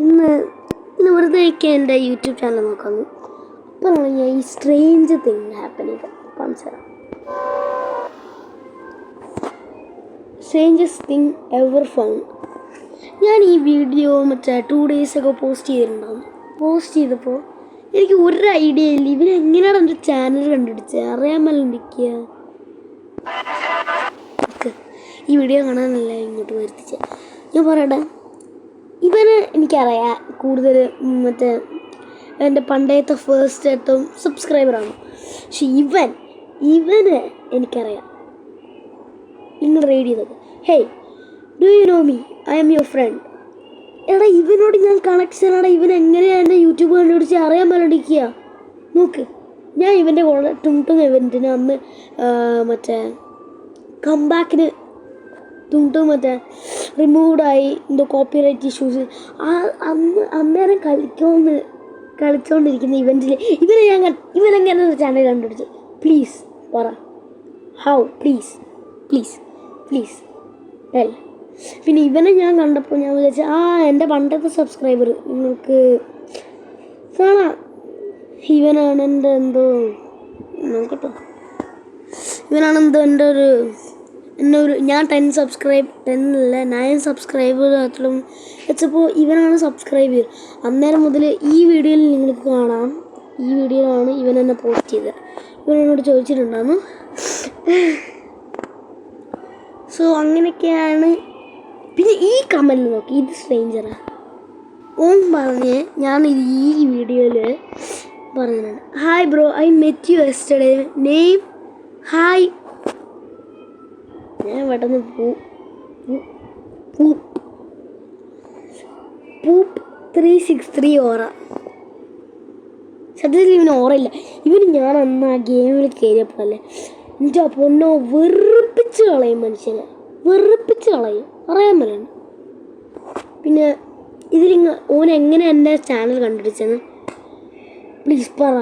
ഇന്ന് വെറുതെയൊക്കെ എൻ്റെ YouTube channel നോക്കാമെന്ന്. അപ്പോഴാണ് ഞാൻ ഈ സ്ട്രേഞ്ച് തിങ് ഹാപ്പൻ ചെയ്ത് കാണിച്ചു തരാം. Strangest thing ever found. ഞാൻ ഈ വീഡിയോ 2 days ഒക്കെ പോസ്റ്റ് ചെയ്തിട്ടുണ്ടാകും. പോസ്റ്റ് ചെയ്തപ്പോൾ എനിക്ക് ഒരു ഐഡിയ ഇല്ല, ഇവനെങ്ങനെയാണ് എൻ്റെ ചാനൽ കണ്ടുപിടിച്ചത്, അറിയാൻ മേലിരിക്കുക. ഈ വീഡിയോ കാണാനല്ല ഇങ്ങോട്ട് വരുത്തിച്ച് ഞാൻ പറയട്ടെ. ഇവന് എനിക്കറിയാം കൂടുതൽ എൻ്റെ പണ്ടത്തെ ഫസ്റ്റ് ഏറ്റവും സബ്സ്ക്രൈബറാണ്. പക്ഷെ ഇവന് എനിക്കറിയാം. നിങ്ങൾ റീഡ് ചെയ്തത്, hey do you know me, I am your friend. എടാ ഇവനോട് ഞാൻ കണക്ഷനാണ്. ഇവൻ എങ്ങനെയാണ് എൻ്റെ യൂട്യൂബ് കണ്ടുപിടിച്ച് അറിയാൻ മേലടിക്കുക. നോക്ക്, ഞാൻ ഇവൻ്റെ കൂടെ ടുംടും ഇവൻറ്റിന് അന്ന് കംബാക്കിന് ടുംടും റിമൂവ്ഡായി എന്തോ കോപ്പിറൈറ്റ് ഇഷ്യൂസ് അന്നേരം കളിച്ചുകൊണ്ടിരിക്കുന്ന ഇവൻറ്റിൽ ഇവനെങ്ങനെ ചാനൽ കണ്ടുപിടിച്ചു? പ്ലീസ് പറ, ഹൗ? Please tell. പിന്നെ ഇവനെ ഞാൻ കണ്ടപ്പോൾ ഞാൻ വിചാരിച്ചു, എൻ്റെ പണ്ടത്തെ സബ്സ്ക്രൈബർ നിങ്ങൾക്ക് കാണാം. ഇവനാണ് എൻ്റെ എന്തോ നോക്കട്ടോ, ഇവനാണെന്തോ എൻ്റെ ഒരു ഞാൻ 9 സബ്സ്ക്രൈബേഴ്സിലും വെച്ചപ്പോൾ ഇവനാണ് സബ്സ്ക്രൈബ് ചെയ്തത്. അന്നേരം മുതൽ ഈ വീഡിയോയിൽ നിങ്ങൾക്ക് കാണാം. ഈ വീഡിയോയിലാണ് ഇവൻ എന്നെ പോസ്റ്റ് ചെയ്തത്. ഇവനോട് ചോദിച്ചിട്ടുണ്ടായിരുന്നു. സോ അങ്ങനെയൊക്കെയാണ്. പിന്നെ ഈ കമൻറ്റ് നോക്കി, ഇത് സ്ട്രേഞ്ചറാണ്. ഓൻ പറഞ്ഞ് ഞാൻ ഈ വീഡിയോയിൽ പറഞ്ഞിട്ടുണ്ട്, hi bro, I met you yesterday, name hi. ഞാൻ പെട്ടെന്ന് പൂപ്പ് 363 ഓറ. സത്യത്തിൽ ഇവന് ഓറയില്ല. ഇവന് ഞാൻ അന്ന് ആ ഗെയിമിൽ കയറിയപ്പോഴല്ലേ എൻ്റെ പൊന്നോ വെറുപ്പിച്ച് കളയും, മനുഷ്യനെ വെറുപ്പിച്ച് കളയും, അറിയാൻ പറ്റുന്നു. പിന്നെ ഓൻ എങ്ങനെ എൻ്റെ ചാനൽ കണ്ടുപിടിച്ചെന്ന് പ്ലീസ് പറ.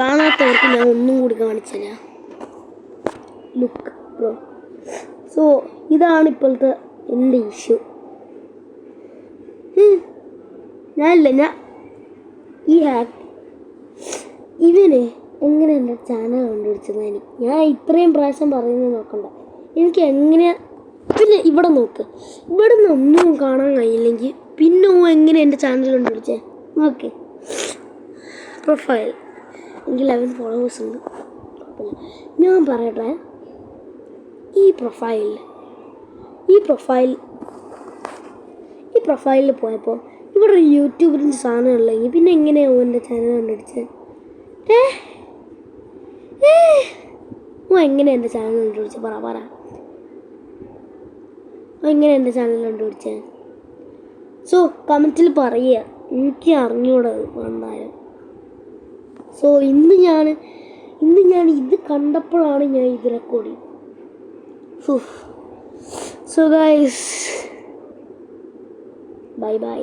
കാണാത്തവർക്ക് ഞാൻ ഒന്നും കൂടി കാണിച്ചില്ല. Look bro. സോ ഇതാണ് ഇപ്പോഴത്തെ എൻ്റെ ഇഷ്യൂ. ഞാൻ ഈ ഇവന് എങ്ങനെ എൻ്റെ ചാനൽ കണ്ടുപിടിച്ചത് ഞാൻ ഇത്രയും പ്രാവശ്യം പറയുന്നത് നോക്കണ്ട. എനിക്ക് എങ്ങനെ പിന്നെ ഇവിടെ നോക്ക്, ഇവിടെ നിന്ന് ഒന്നും കാണാൻ കഴിയില്ലെങ്കിൽ പിന്നെ എങ്ങനെ എൻ്റെ ചാനൽ കണ്ടുപിടിച്ചേ? ഓക്കെ, പ്രൊഫൈൽ എനിക്ക് 11 followers ഉണ്ട്. ഞാൻ പറയട്ടെ, ഈ പ്രൊഫൈലിൽ പോയപ്പോൾ ഇവിടെ ഒരു യൂട്യൂബറിൻ്റെ സാധനം ഉള്ളെങ്കിൽ പിന്നെ എങ്ങനെയാണ് എൻ്റെ ചാനൽ കണ്ടുപിടിച്ചത്? എങ്ങനെ എൻ്റെ ചാനൽ കണ്ടുപിടിച്ചത്? പറ എങ്ങനെ എൻ്റെ ചാനൽ കണ്ടുപിടിച്ചത്? സോ കമൻറ്റിൽ പറയുക, എനിക്ക് അറിഞ്ഞൂടത് എന്തായാലും. സോ ഇന്ന് ഞാൻ ഇത് കണ്ടപ്പോഴാണ് ഞാൻ ഇത് റെക്കോർഡ് ചെയ്തത്. So guys, by.